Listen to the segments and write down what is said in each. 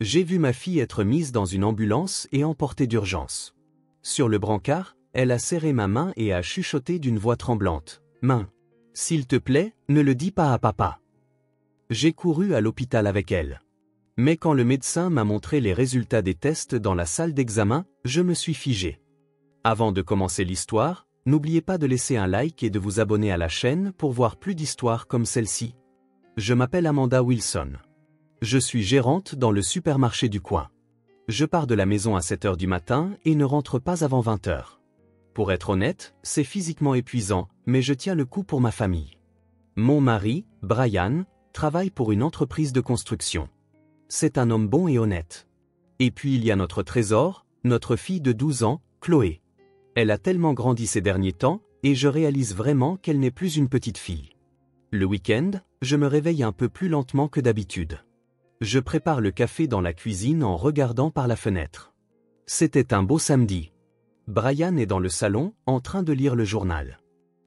J'ai vu ma fille être mise dans une ambulance et emportée d'urgence. Sur le brancard, elle a serré ma main et a chuchoté d'une voix tremblante. « Main, s'il te plaît, ne le dis pas à papa. » J'ai couru à l'hôpital avec elle. Mais quand le médecin m'a montré les résultats des tests dans la salle d'examen, je me suis figé. Avant de commencer l'histoire, n'oubliez pas de laisser un like et de vous abonner à la chaîne pour voir plus d'histoires comme celle-ci. Je m'appelle Amanda Wilson. Je suis gérante dans le supermarché du coin. Je pars de la maison à 7 h du matin et ne rentre pas avant 20 h. Pour être honnête, c'est physiquement épuisant, mais je tiens le coup pour ma famille. Mon mari, Brian, travaille pour une entreprise de construction. C'est un homme bon et honnête. Et puis il y a notre trésor, notre fille de 12 ans, Chloé. Elle a tellement grandi ces derniers temps, et je réalise vraiment qu'elle n'est plus une petite fille. Le week-end, je me réveille un peu plus lentement que d'habitude. Je prépare le café dans la cuisine en regardant par la fenêtre. C'était un beau samedi. Brian est dans le salon, en train de lire le journal.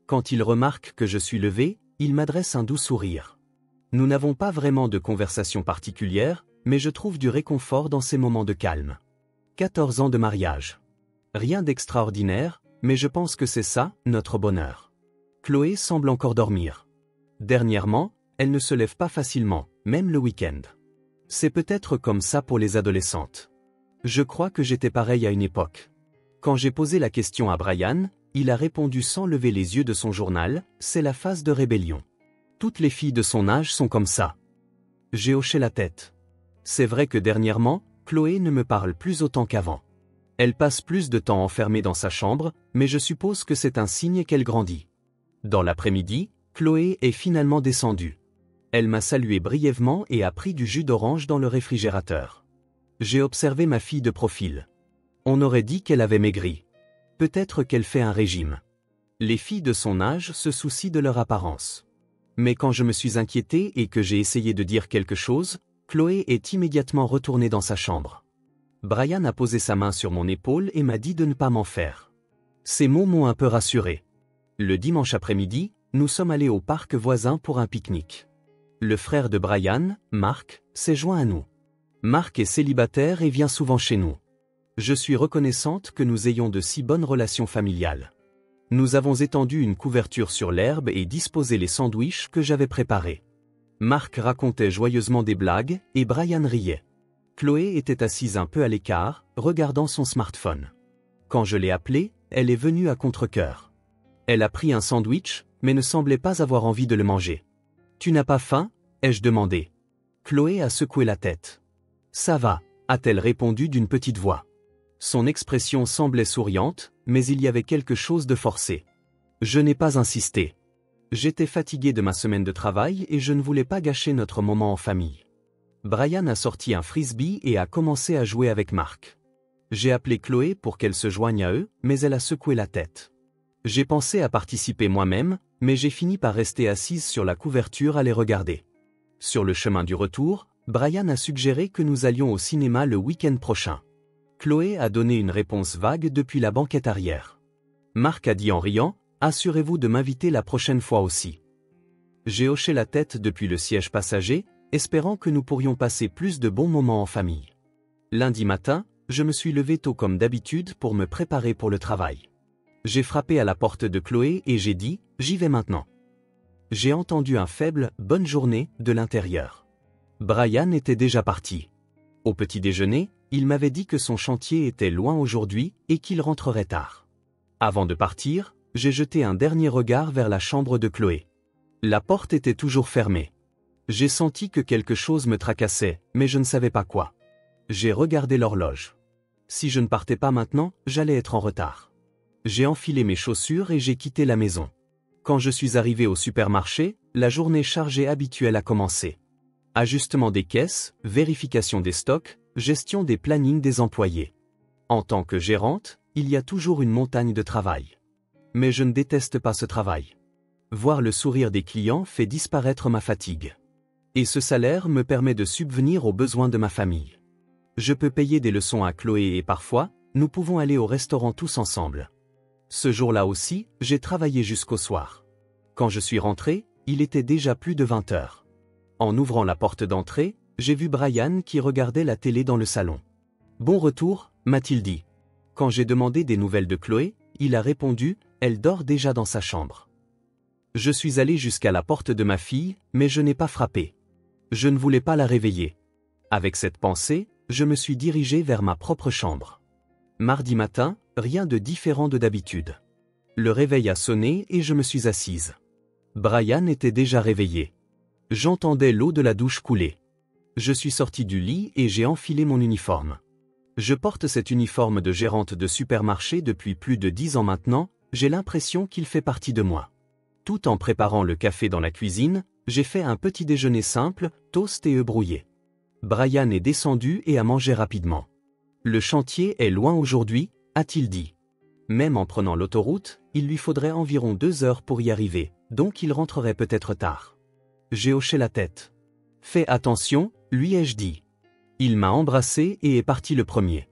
Quand il remarque que je suis levé, il m'adresse un doux sourire. Nous n'avons pas vraiment de conversation particulière, mais je trouve du réconfort dans ces moments de calme. 14 ans de mariage. Rien d'extraordinaire, mais je pense que c'est ça, notre bonheur. Chloé semble encore dormir. Dernièrement, elle ne se lève pas facilement, même le week-end. C'est peut-être comme ça pour les adolescentes. Je crois que j'étais pareil à une époque. Quand j'ai posé la question à Brian, il a répondu sans lever les yeux de son journal, c'est la phase de rébellion. Toutes les filles de son âge sont comme ça. J'ai hoché la tête. C'est vrai que dernièrement, Chloé ne me parle plus autant qu'avant. Elle passe plus de temps enfermée dans sa chambre, mais je suppose que c'est un signe qu'elle grandit. Dans l'après-midi, Chloé est finalement descendue. Elle m'a salué brièvement et a pris du jus d'orange dans le réfrigérateur. J'ai observé ma fille de profil. On aurait dit qu'elle avait maigri. Peut-être qu'elle fait un régime. Les filles de son âge se soucient de leur apparence. Mais quand je me suis inquiété et que j'ai essayé de dire quelque chose, Chloé est immédiatement retournée dans sa chambre. Brian a posé sa main sur mon épaule et m'a dit de ne pas m'en faire. Ces mots m'ont un peu rassuré. Le dimanche après-midi, nous sommes allés au parc voisin pour un pique-nique. Le frère de Brian, Mark, s'est joint à nous. Mark est célibataire et vient souvent chez nous. Je suis reconnaissante que nous ayons de si bonnes relations familiales. Nous avons étendu une couverture sur l'herbe et disposé les sandwichs que j'avais préparés. Mark racontait joyeusement des blagues et Brian riait. Chloé était assise un peu à l'écart, regardant son smartphone. Quand je l'ai appelée, elle est venue à contre-cœur. Elle a pris un sandwich, mais ne semblait pas avoir envie de le manger. « Tu n'as pas faim ?» ai-je demandé. Chloé a secoué la tête. « Ça va » a-t-elle répondu d'une petite voix. Son expression semblait souriante, mais il y avait quelque chose de forcé. Je n'ai pas insisté. J'étais fatigué de ma semaine de travail et je ne voulais pas gâcher notre moment en famille. Brian a sorti un frisbee et a commencé à jouer avec Mark. J'ai appelé Chloé pour qu'elle se joigne à eux, mais elle a secoué la tête. J'ai pensé à participer moi-même, mais j'ai fini par rester assise sur la couverture à les regarder. Sur le chemin du retour, Brian a suggéré que nous allions au cinéma le week-end prochain. Chloé a donné une réponse vague depuis la banquette arrière. Mark a dit en riant, « Assurez-vous de m'inviter la prochaine fois aussi. » J'ai hoché la tête depuis le siège passager, espérant que nous pourrions passer plus de bons moments en famille. Lundi matin, je me suis levé tôt comme d'habitude pour me préparer pour le travail. J'ai frappé à la porte de Chloé et j'ai dit « J'y vais maintenant ». J'ai entendu un faible « Bonne journée » de l'intérieur. Brian était déjà parti. Au petit déjeuner, il m'avait dit que son chantier était loin aujourd'hui et qu'il rentrerait tard. Avant de partir, j'ai jeté un dernier regard vers la chambre de Chloé. La porte était toujours fermée. J'ai senti que quelque chose me tracassait, mais je ne savais pas quoi. J'ai regardé l'horloge. Si je ne partais pas maintenant, j'allais être en retard. J'ai enfilé mes chaussures et j'ai quitté la maison. Quand je suis arrivé au supermarché, la journée chargée habituelle a commencé. Ajustement des caisses, vérification des stocks, gestion des plannings des employés. En tant que gérante, il y a toujours une montagne de travail. Mais je ne déteste pas ce travail. Voir le sourire des clients fait disparaître ma fatigue. Et ce salaire me permet de subvenir aux besoins de ma famille. Je peux payer des leçons à Chloé et parfois, nous pouvons aller au restaurant tous ensemble. Ce jour-là aussi, j'ai travaillé jusqu'au soir. Quand je suis rentré, il était déjà plus de 20 h. En ouvrant la porte d'entrée, j'ai vu Brian qui regardait la télé dans le salon. Bon retour, m'a-t-il dit. Quand j'ai demandé des nouvelles de Chloé, il a répondu, elle dort déjà dans sa chambre. Je suis allé jusqu'à la porte de ma fille, mais je n'ai pas frappé. Je ne voulais pas la réveiller. Avec cette pensée, je me suis dirigé vers ma propre chambre. Mardi matin, rien de différent de d'habitude. Le réveil a sonné et je me suis assise. Brian était déjà réveillé. J'entendais l'eau de la douche couler. Je suis sorti du lit et j'ai enfilé mon uniforme. Je porte cet uniforme de gérante de supermarché depuis plus de 10 ans maintenant, j'ai l'impression qu'il fait partie de moi. Tout en préparant le café dans la cuisine, j'ai fait un petit déjeuner simple, toast et œufs brouillés. Brian est descendu et a mangé rapidement. Le chantier est loin aujourd'hui, a-t-il dit. Même en prenant l'autoroute, il lui faudrait environ 2 heures pour y arriver, donc il rentrerait peut-être tard. J'ai hoché la tête. Fais attention, lui ai-je dit. Il m'a embrassé et est parti le premier.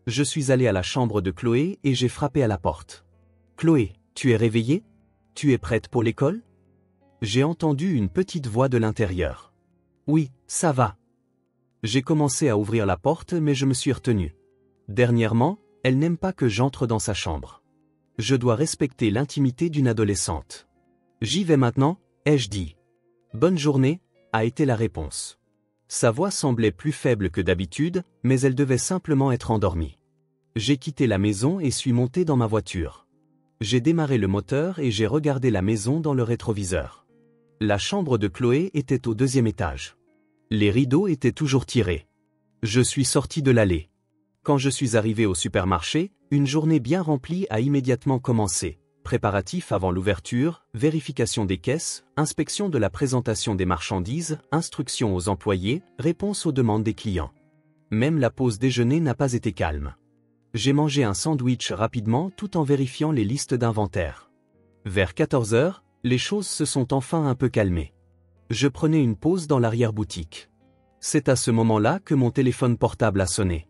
Je suis allé à la chambre de Chloé et j'ai frappé à la porte. Chloé, tu es réveillée? Tu es prête pour l'école? J'ai entendu une petite voix de l'intérieur. Oui, ça va. J'ai commencé à ouvrir la porte mais je me suis retenu. Dernièrement, elle n'aime pas que j'entre dans sa chambre. Je dois respecter l'intimité d'une adolescente. J'y vais maintenant, ai-je dit. Bonne journée, a été la réponse. Sa voix semblait plus faible que d'habitude, mais elle devait simplement être endormie. J'ai quitté la maison et suis monté dans ma voiture. J'ai démarré le moteur et j'ai regardé la maison dans le rétroviseur. La chambre de Chloé était au 2e étage. Les rideaux étaient toujours tirés. Je suis sorti de l'allée. Quand je suis arrivé au supermarché, une journée bien remplie a immédiatement commencé. Préparatifs avant l'ouverture, vérification des caisses, inspection de la présentation des marchandises, instructions aux employés, réponse aux demandes des clients. Même la pause déjeuner n'a pas été calme. J'ai mangé un sandwich rapidement tout en vérifiant les listes d'inventaire. Vers 14 heures, les choses se sont enfin un peu calmées. Je prenais une pause dans l'arrière-boutique. C'est à ce moment-là que mon téléphone portable a sonné.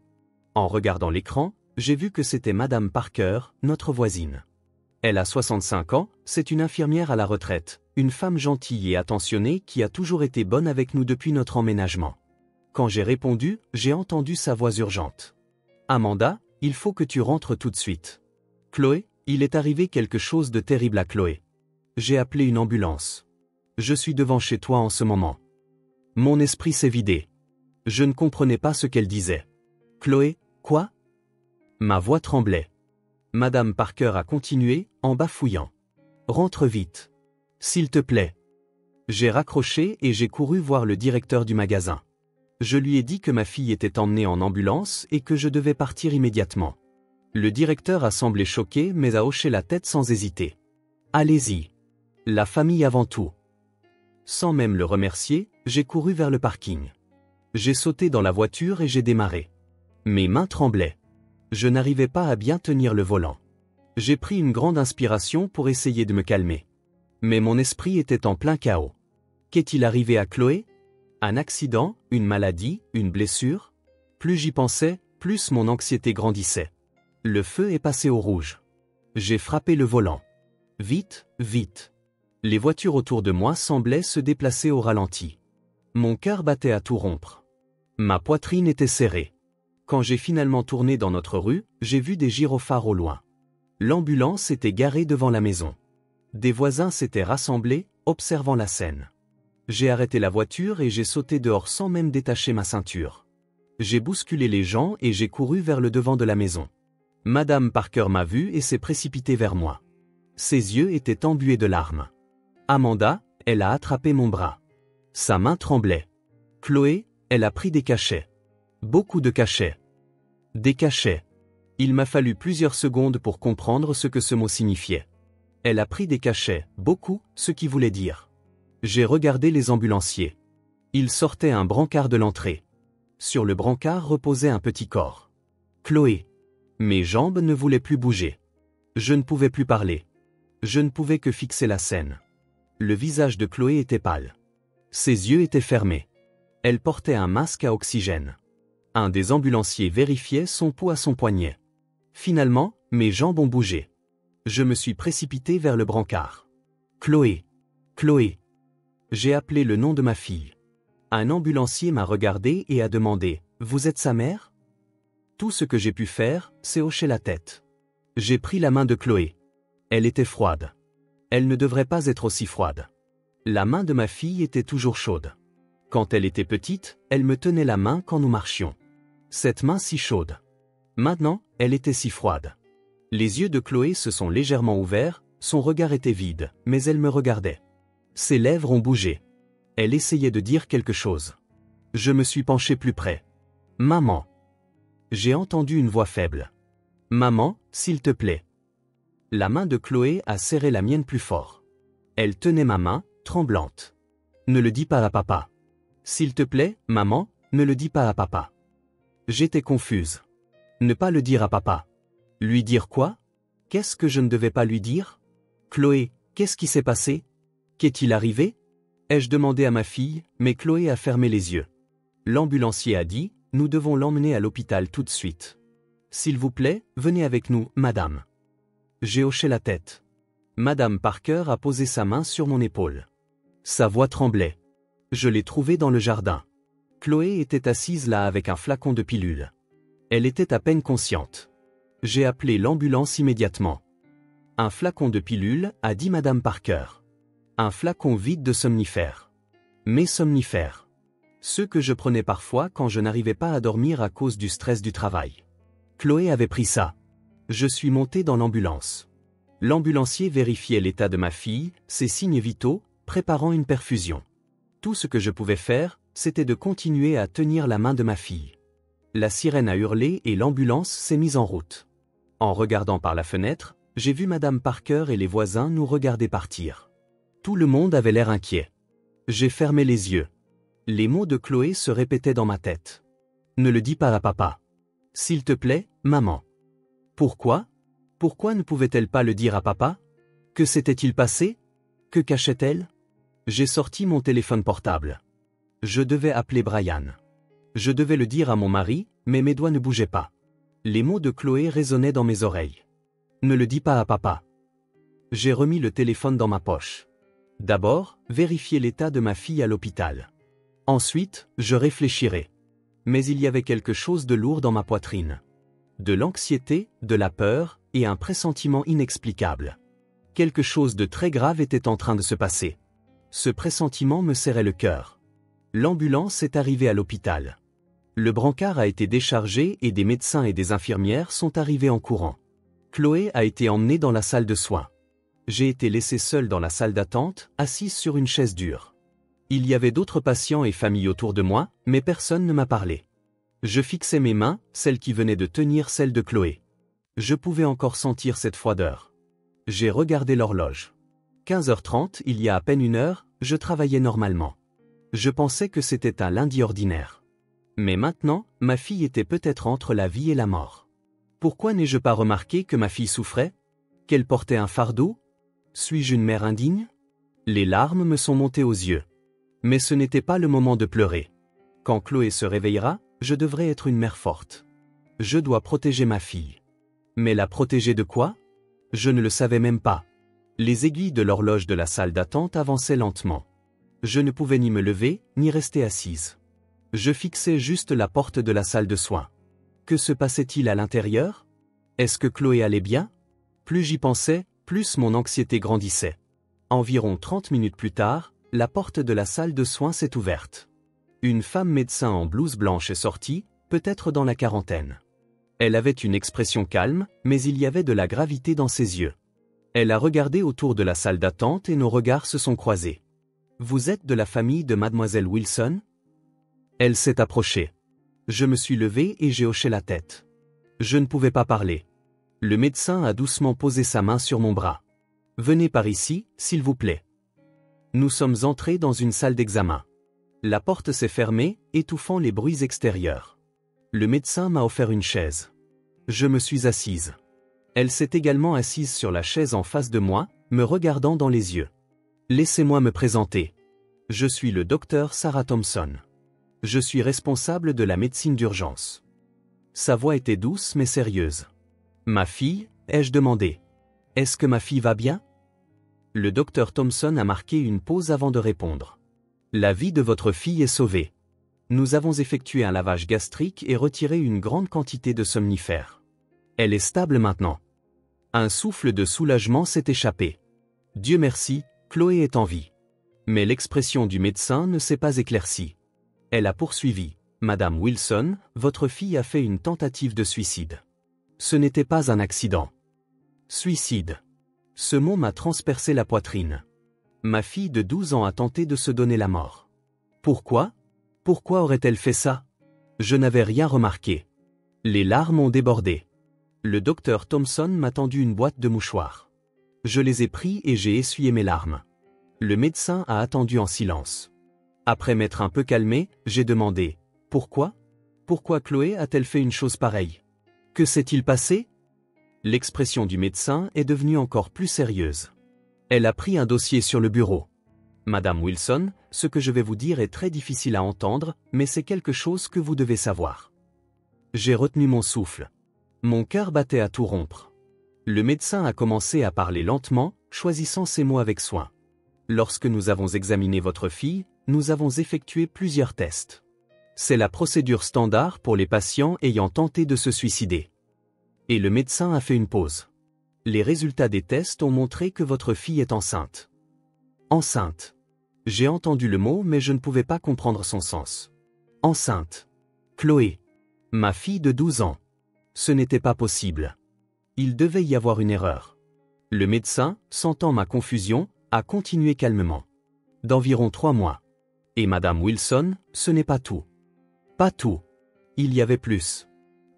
En regardant l'écran, j'ai vu que c'était Madame Parker, notre voisine. Elle a 65 ans, c'est une infirmière à la retraite, une femme gentille et attentionnée qui a toujours été bonne avec nous depuis notre emménagement. Quand j'ai répondu, j'ai entendu sa voix urgente. Amanda, il faut que tu rentres tout de suite. Chloé, il est arrivé quelque chose de terrible à Chloé. J'ai appelé une ambulance. Je suis devant chez toi en ce moment. Mon esprit s'est vidé. Je ne comprenais pas ce qu'elle disait. Chloé, quoi? Ma voix tremblait. Madame Parker a continué, en bafouillant. Rentre vite. S'il te plaît. J'ai raccroché et j'ai couru voir le directeur du magasin. Je lui ai dit que ma fille était emmenée en ambulance et que je devais partir immédiatement. Le directeur a semblé choqué mais a hoché la tête sans hésiter. Allez-y. La famille avant tout. Sans même le remercier, j'ai couru vers le parking. J'ai sauté dans la voiture et j'ai démarré. Mes mains tremblaient. Je n'arrivais pas à bien tenir le volant. J'ai pris une grande inspiration pour essayer de me calmer. Mais mon esprit était en plein chaos. Qu'est-il arrivé à Chloé? Un accident, une maladie, une blessure? Plus j'y pensais, plus mon anxiété grandissait. Le feu est passé au rouge. J'ai frappé le volant. Vite, vite. Les voitures autour de moi semblaient se déplacer au ralenti. Mon cœur battait à tout rompre. Ma poitrine était serrée. Quand j'ai finalement tourné dans notre rue, j'ai vu des gyrophares au loin. L'ambulance était garée devant la maison. Des voisins s'étaient rassemblés, observant la scène. J'ai arrêté la voiture et j'ai sauté dehors sans même détacher ma ceinture. J'ai bousculé les gens et j'ai couru vers le devant de la maison. Madame Parker m'a vu et s'est précipitée vers moi. Ses yeux étaient embués de larmes. Amanda, elle a attrapé mon bras. Sa main tremblait. Chloé, elle a pris des cachets. Beaucoup de cachets. Des cachets. Il m'a fallu plusieurs secondes pour comprendre ce que ce mot signifiait. Elle a pris des cachets, beaucoup, ce qui voulait dire. J'ai regardé les ambulanciers. Ils sortaient un brancard de l'entrée. Sur le brancard reposait un petit corps. Chloé. Mes jambes ne voulaient plus bouger. Je ne pouvais plus parler. Je ne pouvais que fixer la scène. Le visage de Chloé était pâle. Ses yeux étaient fermés. Elle portait un masque à oxygène. Un des ambulanciers vérifiait son pouls à son poignet. Finalement, mes jambes ont bougé. Je me suis précipité vers le brancard. Chloé. Chloé. J'ai appelé le nom de ma fille. Un ambulancier m'a regardé et a demandé « Vous êtes sa mère ?» Tout ce que j'ai pu faire, c'est hocher la tête. J'ai pris la main de Chloé. Elle était froide. Elle ne devrait pas être aussi froide. La main de ma fille était toujours chaude. Quand elle était petite, elle me tenait la main quand nous marchions. Cette main si chaude. Maintenant, elle était si froide. Les yeux de Chloé se sont légèrement ouverts, son regard était vide, mais elle me regardait. Ses lèvres ont bougé. Elle essayait de dire quelque chose. Je me suis penché plus près. « Maman. » J'ai entendu une voix faible. « Maman, s'il te plaît. » La main de Chloé a serré la mienne plus fort. Elle tenait ma main, tremblante. « Ne le dis pas à papa. S'il te plaît, maman, ne le dis pas à papa. » J'étais confuse. Ne pas le dire à papa. Lui dire quoi? Qu'est-ce que je ne devais pas lui dire? Chloé, qu'est-ce qui s'est passé? Qu'est-il arrivé? Ai-je demandé à ma fille, mais Chloé a fermé les yeux. L'ambulancier a dit, nous devons l'emmener à l'hôpital tout de suite. S'il vous plaît, venez avec nous, madame. J'ai hoché la tête. Madame Parker a posé sa main sur mon épaule. Sa voix tremblait. Je l'ai trouvée dans le jardin. Chloé était assise là avec un flacon de pilules. Elle était à peine consciente. J'ai appelé l'ambulance immédiatement. Un flacon de pilules, a dit madame Parker. Un flacon vide de somnifères. Mes somnifères. Ceux que je prenais parfois quand je n'arrivais pas à dormir à cause du stress du travail. Chloé avait pris ça. Je suis monté dans l'ambulance. L'ambulancier vérifiait l'état de ma fille, ses signes vitaux, préparant une perfusion. Tout ce que je pouvais faire, c'était de continuer à tenir la main de ma fille. La sirène a hurlé et l'ambulance s'est mise en route. En regardant par la fenêtre, j'ai vu madame Parker et les voisins nous regarder partir. Tout le monde avait l'air inquiet. J'ai fermé les yeux. Les mots de Chloé se répétaient dans ma tête. Ne le dis pas à papa. S'il te plaît, maman. Pourquoi? Pourquoi ne pouvait-elle pas le dire à papa? Que s'était-il passé? Que cachait-elle? J'ai sorti mon téléphone portable. Je devais appeler Brian. Je devais le dire à mon mari, mais mes doigts ne bougeaient pas. Les mots de Chloé résonnaient dans mes oreilles. Ne le dis pas à papa. J'ai remis le téléphone dans ma poche. D'abord, vérifier l'état de ma fille à l'hôpital. Ensuite, je réfléchirai. Mais il y avait quelque chose de lourd dans ma poitrine. De l'anxiété, de la peur, et un pressentiment inexplicable. Quelque chose de très grave était en train de se passer. Ce pressentiment me serrait le cœur. L'ambulance est arrivée à l'hôpital. Le brancard a été déchargé et des médecins et des infirmières sont arrivés en courant. Chloé a été emmenée dans la salle de soins. J'ai été laissé seul dans la salle d'attente, assise sur une chaise dure. Il y avait d'autres patients et familles autour de moi, mais personne ne m'a parlé. Je fixais mes mains, celles qui venaient de tenir celles de Chloé. Je pouvais encore sentir cette froideur. J'ai regardé l'horloge. 15h30, il y a à peine une heure, je travaillais normalement. Je pensais que c'était un lundi ordinaire. Mais maintenant, ma fille était peut-être entre la vie et la mort. Pourquoi n'ai-je pas remarqué que ma fille souffrait? Qu'elle portait un fardeau? Suis-je une mère indigne? Les larmes me sont montées aux yeux. Mais ce n'était pas le moment de pleurer. Quand Chloé se réveillera, je devrais être une mère forte. Je dois protéger ma fille. Mais la protéger de quoi? Je ne le savais même pas. Les aiguilles de l'horloge de la salle d'attente avançaient lentement. Je ne pouvais ni me lever, ni rester assise. Je fixais juste la porte de la salle de soins. Que se passait-il à l'intérieur? Est-ce que Chloé allait bien? Plus j'y pensais, plus mon anxiété grandissait. Environ 30 minutes plus tard, la porte de la salle de soins s'est ouverte. Une femme médecin en blouse blanche est sortie, peut-être dans la quarantaine. Elle avait une expression calme, mais il y avait de la gravité dans ses yeux. Elle a regardé autour de la salle d'attente et nos regards se sont croisés. « Vous êtes de la famille de mademoiselle Wilson ?» Elle s'est approchée. Je me suis levé et j'ai hoché la tête. Je ne pouvais pas parler. Le médecin a doucement posé sa main sur mon bras. « Venez par ici, s'il vous plaît. » Nous sommes entrés dans une salle d'examen. La porte s'est fermée, étouffant les bruits extérieurs. Le médecin m'a offert une chaise. Je me suis assise. Elle s'est également assise sur la chaise en face de moi, me regardant dans les yeux. Laissez-moi me présenter. Je suis le docteur Sarah Thompson. Je suis responsable de la médecine d'urgence. Sa voix était douce mais sérieuse. Ma fille, ai-je demandé. Est-ce que ma fille va bien? Le docteur Thompson a marqué une pause avant de répondre. La vie de votre fille est sauvée. Nous avons effectué un lavage gastrique et retiré une grande quantité de somnifères. Elle est stable maintenant. Un souffle de soulagement s'est échappé. Dieu merci, Chloé est en vie. Mais l'expression du médecin ne s'est pas éclaircie. Elle a poursuivi. Madame Wilson, votre fille a fait une tentative de suicide. Ce n'était pas un accident. Suicide. Ce mot m'a transpercé la poitrine. Ma fille de 12 ans a tenté de se donner la mort. Pourquoi? Pourquoi aurait-elle fait ça? Je n'avais rien remarqué. Les larmes ont débordé. Le docteur Thompson m'a tendu une boîte de mouchoirs. Je les ai pris et j'ai essuyé mes larmes. Le médecin a attendu en silence. Après m'être un peu calmé, j'ai demandé « Pourquoi? Pourquoi Chloé a-t-elle fait une chose pareille? Que s'est-il passé ?» L'expression du médecin est devenue encore plus sérieuse. Elle a pris un dossier sur le bureau. Madame Wilson, ce que je vais vous dire est très difficile à entendre, mais c'est quelque chose que vous devez savoir. J'ai retenu mon souffle. Mon cœur battait à tout rompre. Le médecin a commencé à parler lentement, choisissant ses mots avec soin. Lorsque nous avons examiné votre fille, nous avons effectué plusieurs tests. C'est la procédure standard pour les patients ayant tenté de se suicider. Et le médecin a fait une pause. Les résultats des tests ont montré que votre fille est enceinte. Enceinte. J'ai entendu le mot mais je ne pouvais pas comprendre son sens. Enceinte. Chloé. Ma fille de 12 ans. Ce n'était pas possible. Il devait y avoir une erreur. Le médecin, sentant ma confusion, a continué calmement. D'environ 3 mois. Et Madame Wilson, ce n'est pas tout. Pas tout. Il y avait plus.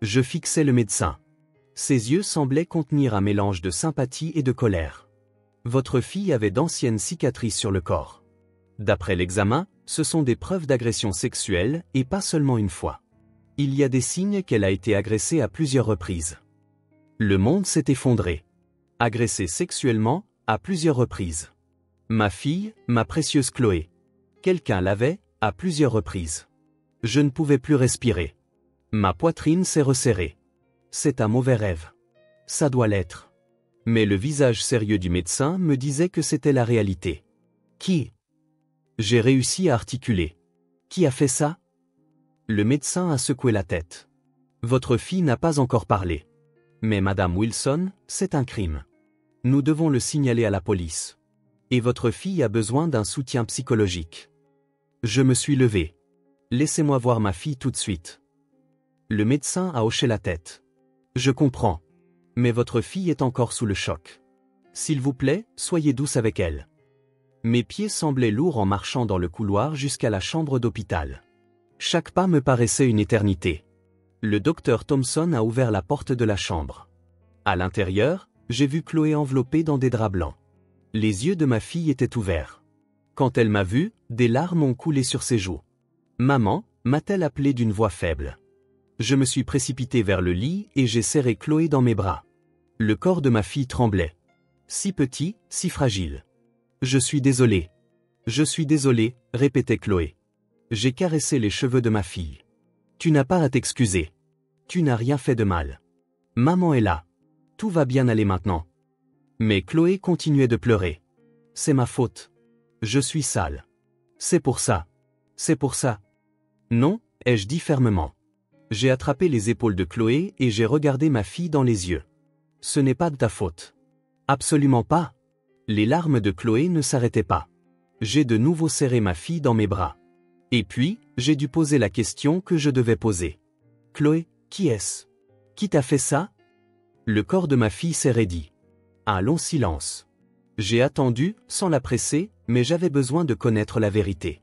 Je fixais le médecin. Ses yeux semblaient contenir un mélange de sympathie et de colère. Votre fille avait d'anciennes cicatrices sur le corps. D'après l'examen, ce sont des preuves d'agression sexuelle et pas seulement une fois. Il y a des signes qu'elle a été agressée à plusieurs reprises. Le monde s'est effondré. Agressée sexuellement, à plusieurs reprises. Ma fille, ma précieuse Chloé. Quelqu'un l'avait, à plusieurs reprises. Je ne pouvais plus respirer. Ma poitrine s'est resserrée. C'est un mauvais rêve. Ça doit l'être. Mais le visage sérieux du médecin me disait que c'était la réalité. Qui? J'ai réussi à articuler. Qui a fait ça? Le médecin a secoué la tête. Votre fille n'a pas encore parlé. Mais Madame Wilson, c'est un crime. Nous devons le signaler à la police. Et votre fille a besoin d'un soutien psychologique. Je me suis levé. Laissez-moi voir ma fille tout de suite. Le médecin a hoché la tête. Je comprends. Mais votre fille est encore sous le choc. S'il vous plaît, soyez douce avec elle. Mes pieds semblaient lourds en marchant dans le couloir jusqu'à la chambre d'hôpital. Chaque pas me paraissait une éternité. Le docteur Thompson a ouvert la porte de la chambre. À l'intérieur, j'ai vu Chloé enveloppée dans des draps blancs. Les yeux de ma fille étaient ouverts. Quand elle m'a vu, des larmes ont coulé sur ses joues. « Maman » m'a-t-elle appelé d'une voix faible. Je me suis précipité vers le lit et j'ai serré Chloé dans mes bras. Le corps de ma fille tremblait. Si petit, si fragile. « Je suis désolé. Je suis désolé, répétait Chloé. J'ai caressé les cheveux de ma fille. Tu n'as pas à t'excuser. Tu n'as rien fait de mal. Maman est là. Tout va bien aller maintenant. Mais Chloé continuait de pleurer. C'est ma faute. Je suis sale. C'est pour ça. C'est pour ça. Non, ai-je dit fermement. J'ai attrapé les épaules de Chloé et j'ai regardé ma fille dans les yeux. Ce n'est pas de ta faute. Absolument pas. Les larmes de Chloé ne s'arrêtaient pas. J'ai de nouveau serré ma fille dans mes bras. Et puis, j'ai dû poser la question que je devais poser. Chloé, qui est-ce? Qui t'a fait ça? Le corps de ma fille s'est raidi. Un long silence. J'ai attendu, sans la presser, mais j'avais besoin de connaître la vérité.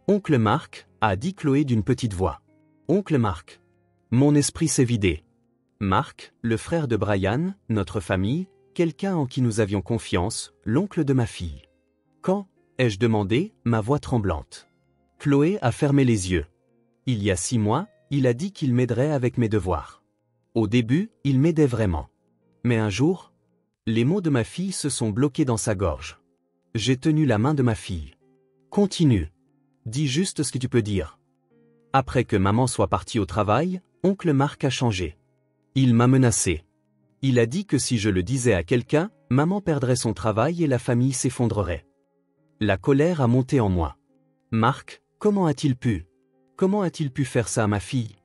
Oncle Marc, a dit Chloé d'une petite voix. Oncle Marc. Mon esprit s'est vidé. Marc, le frère de Brian, notre famille, quelqu'un en qui nous avions confiance, l'oncle de ma fille. Quand? Ai-je demandé, ma voix tremblante. Chloé a fermé les yeux. Il y a 6 mois, il a dit qu'il m'aiderait avec mes devoirs. Au début, il m'aidait vraiment. Mais un jour, les mots de ma fille se sont bloqués dans sa gorge. J'ai tenu la main de ma fille. Continue. Dis juste ce que tu peux dire. Après que maman soit partie au travail, oncle Marc a changé. Il m'a menacé. Il a dit que si je le disais à quelqu'un, maman perdrait son travail et la famille s'effondrerait. La colère a monté en moi. Marc, comment a-t-il pu? Comment a-t-il pu faire ça à ma fille?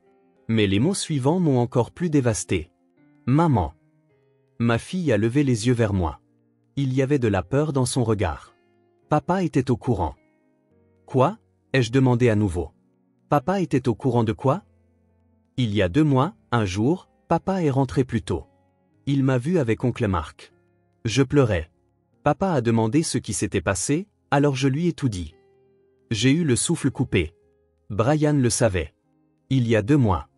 Mais les mots suivants m'ont encore plus dévasté. Maman. Ma fille a levé les yeux vers moi. Il y avait de la peur dans son regard. Papa était au courant. Quoi? Ai-je demandé à nouveau. Papa était au courant de quoi? Il y a 2 mois, un jour, papa est rentré plus tôt. Il m'a vu avec oncle Marc. Je pleurais. Papa a demandé ce qui s'était passé, alors je lui ai tout dit. J'ai eu le souffle coupé. Brian le savait. Il y a 2 mois.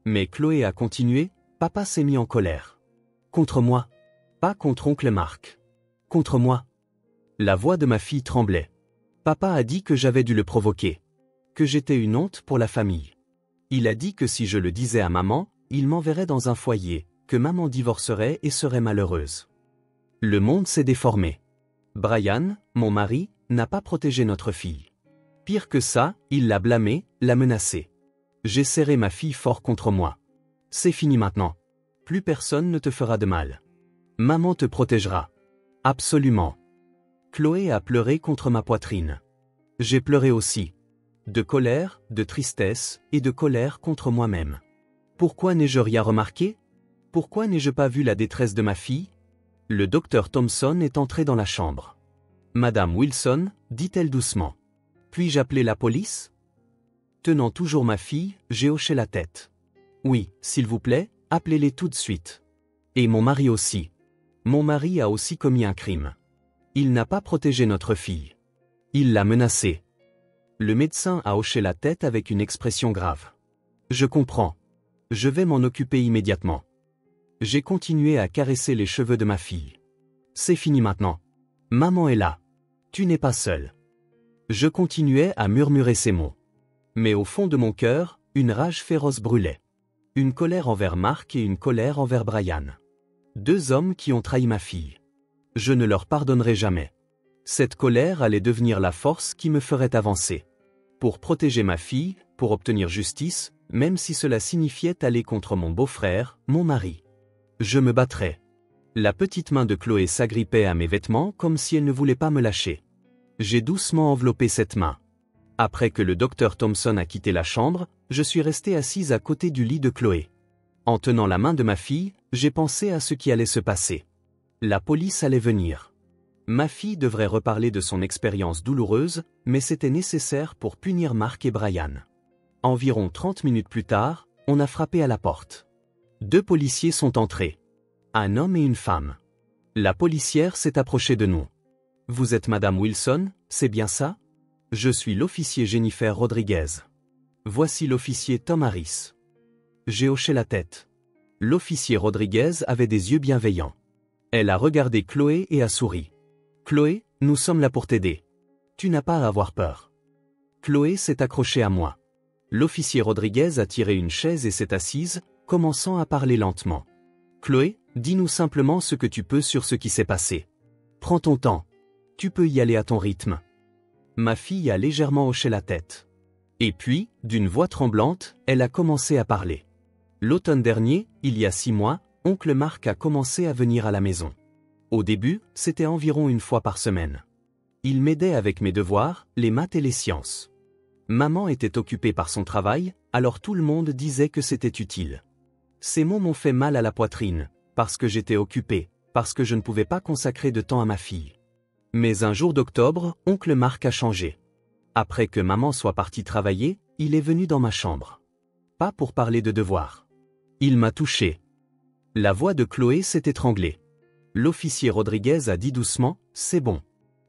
Mais Chloé a continué, papa s'est mis en colère. Contre moi. Pas contre oncle Marc. Contre moi. La voix de ma fille tremblait. Papa a dit que j'avais dû le provoquer. Que j'étais une honte pour la famille. Il a dit que si je le disais à maman, il m'enverrait dans un foyer, que maman divorcerait et serait malheureuse. Le monde s'est déformé. Brian, mon mari, n'a pas protégé notre fille. Pire que ça, il l'a blâmée, l'a menacée. J'ai serré ma fille fort contre moi. C'est fini maintenant. Plus personne ne te fera de mal. Maman te protégera. Absolument. Chloé a pleuré contre ma poitrine. J'ai pleuré aussi. De colère, de tristesse et de colère contre moi-même. Pourquoi n'ai-je rien remarqué? Pourquoi n'ai-je pas vu la détresse de ma fille? Le docteur Thompson est entré dans la chambre. Madame Wilson, dit-elle doucement. Puis-je appeler la police? Tenant toujours ma fille, j'ai hoché la tête. Oui, s'il vous plaît, appelez-les tout de suite. Et mon mari aussi. Mon mari a aussi commis un crime. Il n'a pas protégé notre fille. Il l'a menacée. Le médecin a hoché la tête avec une expression grave. Je comprends. Je vais m'en occuper immédiatement. J'ai continué à caresser les cheveux de ma fille. C'est fini maintenant. Maman est là. Tu n'es pas seule. Je continuais à murmurer ces mots. Mais au fond de mon cœur, une rage féroce brûlait. Une colère envers Marc et une colère envers Brian. 2 hommes qui ont trahi ma fille. Je ne leur pardonnerai jamais. Cette colère allait devenir la force qui me ferait avancer. Pour protéger ma fille, pour obtenir justice, même si cela signifiait aller contre mon beau-frère, mon mari. Je me battrais. La petite main de Chloé s'agrippait à mes vêtements comme si elle ne voulait pas me lâcher. J'ai doucement enveloppé cette main. Après que le docteur Thompson a quitté la chambre, je suis restée assise à côté du lit de Chloé. En tenant la main de ma fille, j'ai pensé à ce qui allait se passer. La police allait venir. Ma fille devrait reparler de son expérience douloureuse, mais c'était nécessaire pour punir Marc et Brian. Environ 30 minutes plus tard, on a frappé à la porte. 2 policiers sont entrés. Un homme et une femme. La policière s'est approchée de nous. Vous êtes Madame Wilson, c'est bien ça? Je suis l'officier Jennifer Rodriguez. Voici l'officier Tom Harris. J'ai hoché la tête. L'officier Rodriguez avait des yeux bienveillants. Elle a regardé Chloé et a souri. Chloé, nous sommes là pour t'aider. Tu n'as pas à avoir peur. Chloé s'est accrochée à moi. L'officier Rodriguez a tiré une chaise et s'est assise, commençant à parler lentement. Chloé, dis-nous simplement ce que tu peux sur ce qui s'est passé. Prends ton temps. Tu peux y aller à ton rythme. Ma fille a légèrement hoché la tête. Et puis, d'une voix tremblante, elle a commencé à parler. L'automne dernier, il y a 6 mois, oncle Marc a commencé à venir à la maison. Au début, c'était environ 1 fois par semaine. Il m'aidait avec mes devoirs, les maths et les sciences. Maman était occupée par son travail, alors tout le monde disait que c'était utile. Ces mots m'ont fait mal à la poitrine, parce que j'étais occupée, parce que je ne pouvais pas consacrer de temps à ma fille. Mais un jour d'octobre, oncle Marc a changé. Après que maman soit partie travailler, il est venu dans ma chambre. Pas pour parler de devoirs. Il m'a touché. La voix de Chloé s'est étranglée. L'officier Rodriguez a dit doucement, « C'est bon.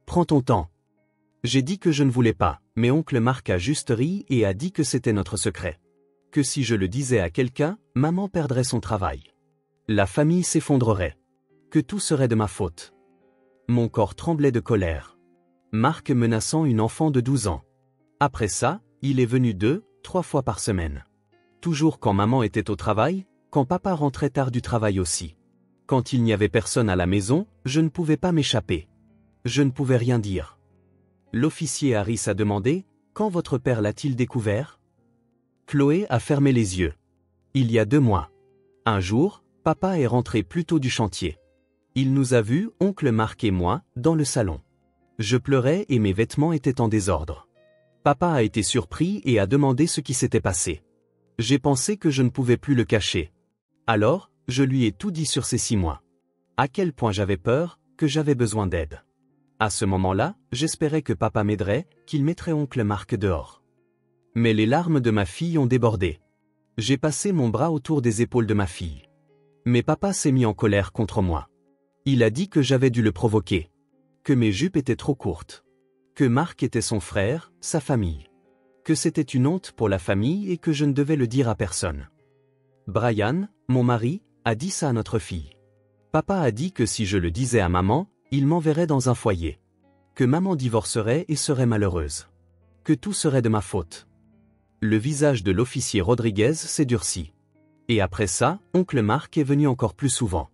Prends ton temps. » J'ai dit que je ne voulais pas, mais oncle Marc a juste ri et a dit que c'était notre secret. Que si je le disais à quelqu'un, maman perdrait son travail. La famille s'effondrerait. Que tout serait de ma faute. Mon corps tremblait de colère. Marc menaçant une enfant de 12 ans. Après ça, il est venu 2, 3 fois par semaine. Toujours quand maman était au travail, quand papa rentrait tard du travail aussi. Quand il n'y avait personne à la maison, je ne pouvais pas m'échapper. Je ne pouvais rien dire. L'officier Harris a demandé, « Quand votre père l'a-t-il découvert ?» Chloé a fermé les yeux. Il y a 2 mois. Un jour, papa est rentré plus tôt du chantier. Il nous a vus, oncle Marc et moi, dans le salon. Je pleurais et mes vêtements étaient en désordre. Papa a été surpris et a demandé ce qui s'était passé. J'ai pensé que je ne pouvais plus le cacher. Alors, je lui ai tout dit sur ces 6 mois. À quel point j'avais peur, que j'avais besoin d'aide. À ce moment-là, j'espérais que papa m'aiderait, qu'il mettrait oncle Marc dehors. Mais les larmes de ma fille ont débordé. J'ai passé mon bras autour des épaules de ma fille. Mais papa s'est mis en colère contre moi. Il a dit que j'avais dû le provoquer. Que mes jupes étaient trop courtes. Que Marc était son frère, sa famille. Que c'était une honte pour la famille et que je ne devais le dire à personne. Brian, mon mari, a dit ça à notre fille. Papa a dit que si je le disais à maman, il m'enverrait dans un foyer. Que maman divorcerait et serait malheureuse. Que tout serait de ma faute. Le visage de l'officier Rodriguez s'est durci. Et après ça, oncle Marc est venu encore plus souvent.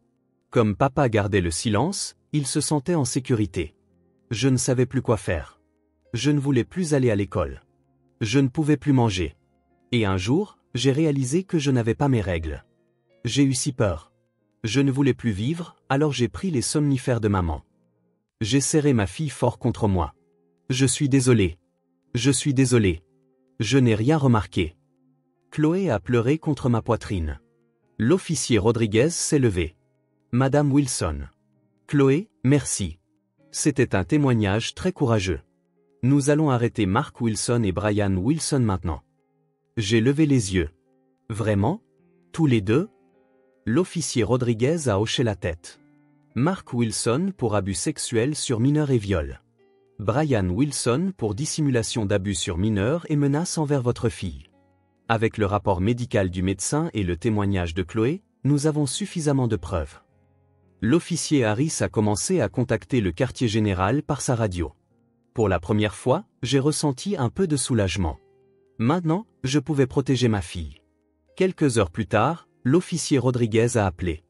Comme papa gardait le silence, il se sentait en sécurité. Je ne savais plus quoi faire. Je ne voulais plus aller à l'école. Je ne pouvais plus manger. Et un jour, j'ai réalisé que je n'avais pas mes règles. J'ai eu si peur. Je ne voulais plus vivre, alors j'ai pris les somnifères de maman. J'ai serré ma fille fort contre moi. Je suis désolé. Je suis désolé. Je n'ai rien remarqué. Chloé a pleuré contre ma poitrine. L'officier Rodriguez s'est levé. Madame Wilson. Chloé, merci. C'était un témoignage très courageux. Nous allons arrêter Mark Wilson et Brian Wilson maintenant. J'ai levé les yeux. Vraiment? Tous les deux? L'officier Rodriguez a hoché la tête. Mark Wilson pour abus sexuel sur mineur et viol. Brian Wilson pour dissimulation d'abus sur mineur et menace envers votre fille. Avec le rapport médical du médecin et le témoignage de Chloé, nous avons suffisamment de preuves. L'officier Harris a commencé à contacter le quartier général par sa radio. Pour la première fois, j'ai ressenti un peu de soulagement. Maintenant, je pouvais protéger ma fille. Quelques heures plus tard, l'officier Rodriguez a appelé.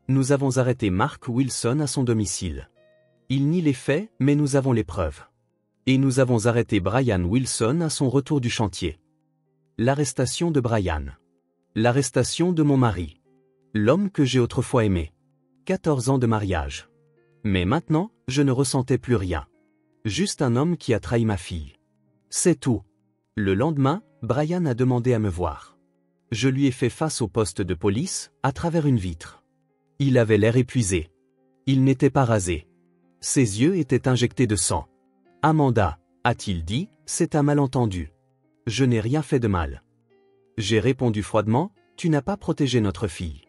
Nous avons arrêté Mark Wilson à son domicile. Il nie les faits, mais nous avons les preuves. Et nous avons arrêté Brian Wilson à son retour du chantier. L'arrestation de Brian. L'arrestation de mon mari. L'homme que j'ai autrefois aimé. 14 ans de mariage. Mais maintenant, je ne ressentais plus rien. Juste un homme qui a trahi ma fille. C'est tout. Le lendemain, Brian a demandé à me voir. Je lui ai fait face au poste de police, à travers une vitre. Il avait l'air épuisé. Il n'était pas rasé. Ses yeux étaient injectés de sang. Amanda, a-t-il dit, c'est un malentendu. Je n'ai rien fait de mal. J'ai répondu froidement, tu n'as pas protégé notre fille.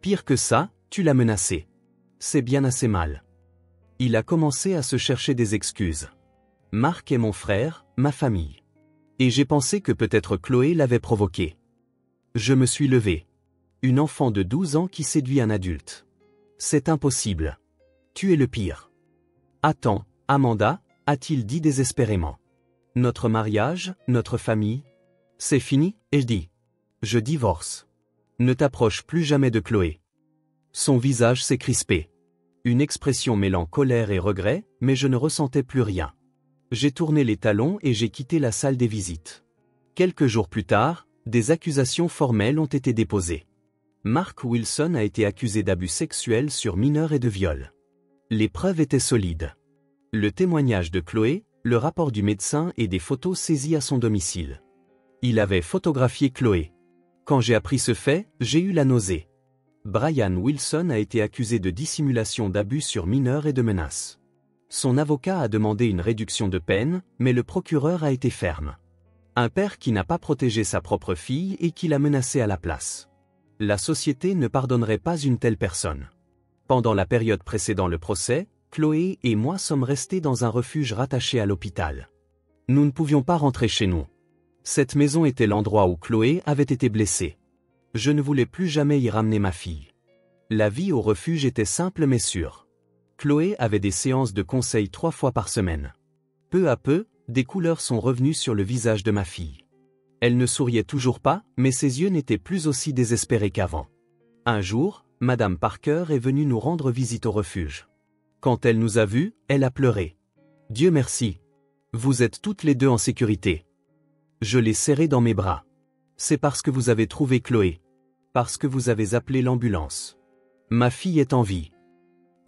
Pire que ça, tu l'as menacée. C'est bien assez mal. Il a commencé à se chercher des excuses. Marc est mon frère, ma famille. Et j'ai pensé que peut-être Chloé l'avait provoqué. Je me suis levé. Une enfant de 12 ans qui séduit un adulte. C'est impossible. Tu es le pire. Attends, Amanda, a-t-il dit désespérément. Notre mariage, notre famille. C'est fini, ai-je dit. Je divorce. Ne t'approche plus jamais de Chloé. Son visage s'est crispé. Une expression mêlant colère et regret, mais je ne ressentais plus rien. J'ai tourné les talons et j'ai quitté la salle des visites. Quelques jours plus tard, des accusations formelles ont été déposées. Mark Wilson a été accusé d'abus sexuels sur mineurs et de viol. Les preuves étaient solides. Le témoignage de Chloé, le rapport du médecin et des photos saisies à son domicile. Il avait photographié Chloé. Quand j'ai appris ce fait, j'ai eu la nausée. Brian Wilson a été accusé de dissimulation d'abus sur mineurs et de menaces. Son avocat a demandé une réduction de peine, mais le procureur a été ferme. Un père qui n'a pas protégé sa propre fille et qui l'a menacée à la place. La société ne pardonnerait pas une telle personne. Pendant la période précédant le procès, Chloé et moi sommes restés dans un refuge rattaché à l'hôpital. Nous ne pouvions pas rentrer chez nous. Cette maison était l'endroit où Chloé avait été blessée. Je ne voulais plus jamais y ramener ma fille. La vie au refuge était simple mais sûre. Chloé avait des séances de conseil 3 fois par semaine. Peu à peu, des couleurs sont revenues sur le visage de ma fille. Elle ne souriait toujours pas, mais ses yeux n'étaient plus aussi désespérés qu'avant. Un jour, Madame Parker est venue nous rendre visite au refuge. Quand elle nous a vus, elle a pleuré. Dieu merci. Vous êtes toutes les deux en sécurité. Je l'ai serrée dans mes bras. C'est parce que vous avez trouvé Chloé. Parce que vous avez appelé l'ambulance. Ma fille est en vie.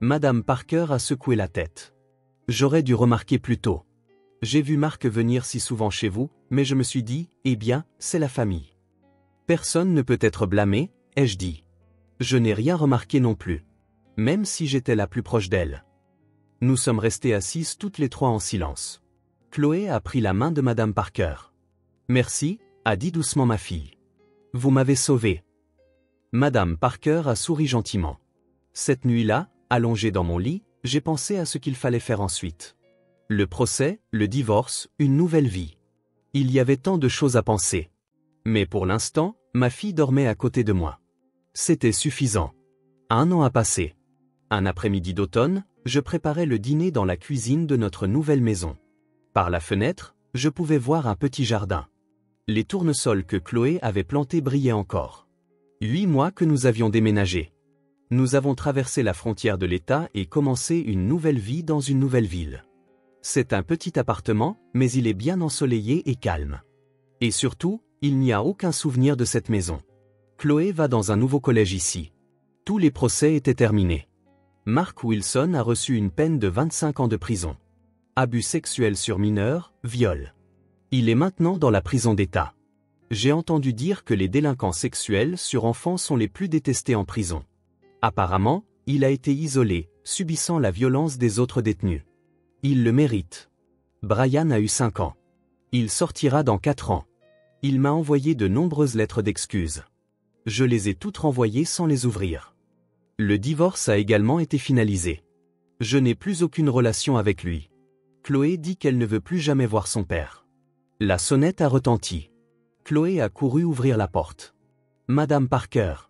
Madame Parker a secoué la tête. J'aurais dû remarquer plus tôt. J'ai vu Marc venir si souvent chez vous, mais je me suis dit, eh bien, c'est la famille. Personne ne peut être blâmé, ai-je dit. Je n'ai rien remarqué non plus. Même si j'étais la plus proche d'elle. Nous sommes restés assises toutes les trois en silence. Chloé a pris la main de Madame Parker. Merci, a dit doucement ma fille. Vous m'avez sauvée. Madame Parker a souri gentiment. Cette nuit-là, allongée dans mon lit, j'ai pensé à ce qu'il fallait faire ensuite. Le procès, le divorce, une nouvelle vie. Il y avait tant de choses à penser. Mais pour l'instant, ma fille dormait à côté de moi. C'était suffisant. 1 an a passé. Un après-midi d'automne, je préparais le dîner dans la cuisine de notre nouvelle maison. Par la fenêtre, je pouvais voir un petit jardin. Les tournesols que Chloé avait plantés brillaient encore. 8 mois que nous avions déménagé. Nous avons traversé la frontière de l'État et commencé une nouvelle vie dans une nouvelle ville. C'est un petit appartement, mais il est bien ensoleillé et calme. Et surtout, il n'y a aucun souvenir de cette maison. Chloé va dans un nouveau collège ici. Tous les procès étaient terminés. Mark Wilson a reçu une peine de 25 ans de prison. Abus sexuels sur mineurs, viol. Il est maintenant dans la prison d'État. J'ai entendu dire que les délinquants sexuels sur enfants sont les plus détestés en prison. Apparemment, il a été isolé, subissant la violence des autres détenus. Il le mérite. Brian a eu 5 ans. Il sortira dans 4 ans. Il m'a envoyé de nombreuses lettres d'excuses. Je les ai toutes renvoyées sans les ouvrir. Le divorce a également été finalisé. Je n'ai plus aucune relation avec lui. Chloé dit qu'elle ne veut plus jamais voir son père. La sonnette a retenti. Chloé a couru ouvrir la porte. Madame Parker.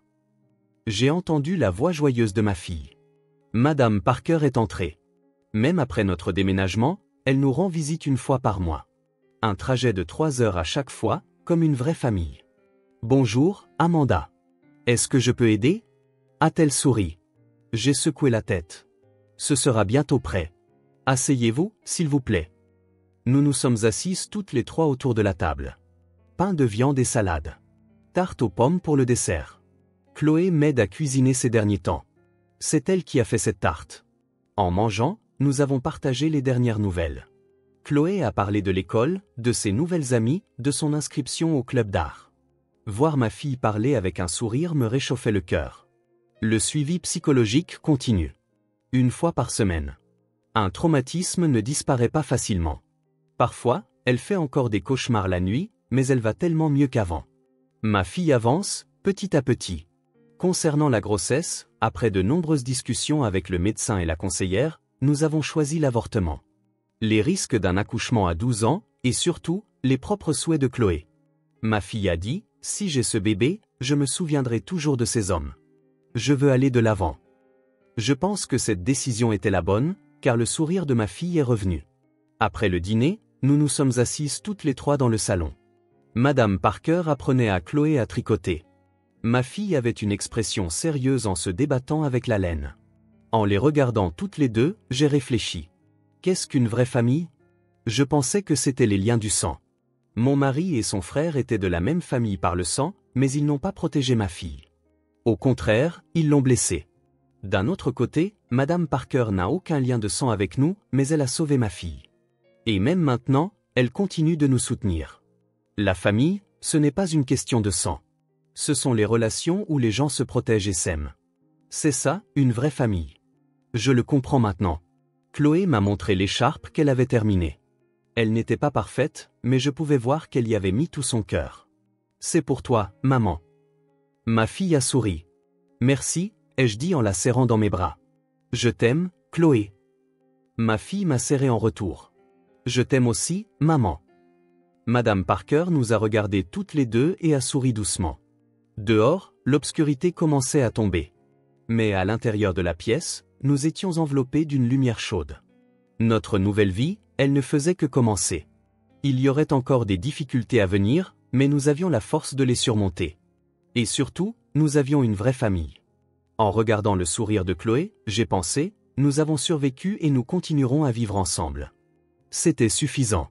J'ai entendu la voix joyeuse de ma fille. Madame Parker est entrée. Même après notre déménagement, elle nous rend visite une fois par mois. Un trajet de 3 heures à chaque fois, comme une vraie famille. Bonjour, Amanda. Est-ce que je peux aider? A-t-elle souri? J'ai secoué la tête. Ce sera bientôt prêt. Asseyez-vous, s'il vous plaît. Nous nous sommes assises toutes les trois autour de la table. Pain de viande et salade. Tarte aux pommes pour le dessert. Chloé m'aide à cuisiner ces derniers temps. C'est elle qui a fait cette tarte. En mangeant, nous avons partagé les dernières nouvelles. Chloé a parlé de l'école, de ses nouvelles amies, de son inscription au club d'art. Voir ma fille parler avec un sourire me réchauffait le cœur. Le suivi psychologique continue. 1 fois par semaine. Un traumatisme ne disparaît pas facilement. Parfois, elle fait encore des cauchemars la nuit, mais elle va tellement mieux qu'avant. Ma fille avance, petit à petit. Concernant la grossesse, après de nombreuses discussions avec le médecin et la conseillère, nous avons choisi l'avortement. Les risques d'un accouchement à 12 ans, et surtout, les propres souhaits de Chloé. Ma fille a dit, si j'ai ce bébé, je me souviendrai toujours de ces hommes. Je veux aller de l'avant. Je pense que cette décision était la bonne, car le sourire de ma fille est revenu. Après le dîner, nous nous sommes assises toutes les trois dans le salon. Madame Parker apprenait à Chloé à tricoter. Ma fille avait une expression sérieuse en se débattant avec la laine. En les regardant toutes les deux, j'ai réfléchi. Qu'est-ce qu'une vraie famille? Je pensais que c'était les liens du sang. Mon mari et son frère étaient de la même famille par le sang, mais ils n'ont pas protégé ma fille. Au contraire, ils l'ont blessée. D'un autre côté, Madame Parker n'a aucun lien de sang avec nous, mais elle a sauvé ma fille. Et même maintenant, elle continue de nous soutenir. La famille, ce n'est pas une question de sang. Ce sont les relations où les gens se protègent et s'aiment. C'est ça, une vraie famille. Je le comprends maintenant. Chloé m'a montré l'écharpe qu'elle avait terminée. Elle n'était pas parfaite, mais je pouvais voir qu'elle y avait mis tout son cœur. C'est pour toi, maman. Ma fille a souri. Merci, ai-je dit en la serrant dans mes bras. Je t'aime, Chloé. Ma fille m'a serré en retour. Je t'aime aussi, maman. Madame Parker nous a regardés toutes les deux et a souri doucement. Dehors, l'obscurité commençait à tomber. Mais à l'intérieur de la pièce, nous étions enveloppés d'une lumière chaude. Notre nouvelle vie, elle ne faisait que commencer. Il y aurait encore des difficultés à venir, mais nous avions la force de les surmonter. Et surtout, nous avions une vraie famille. En regardant le sourire de Chloé, j'ai pensé, nous avons survécu et nous continuerons à vivre ensemble. C'était suffisant.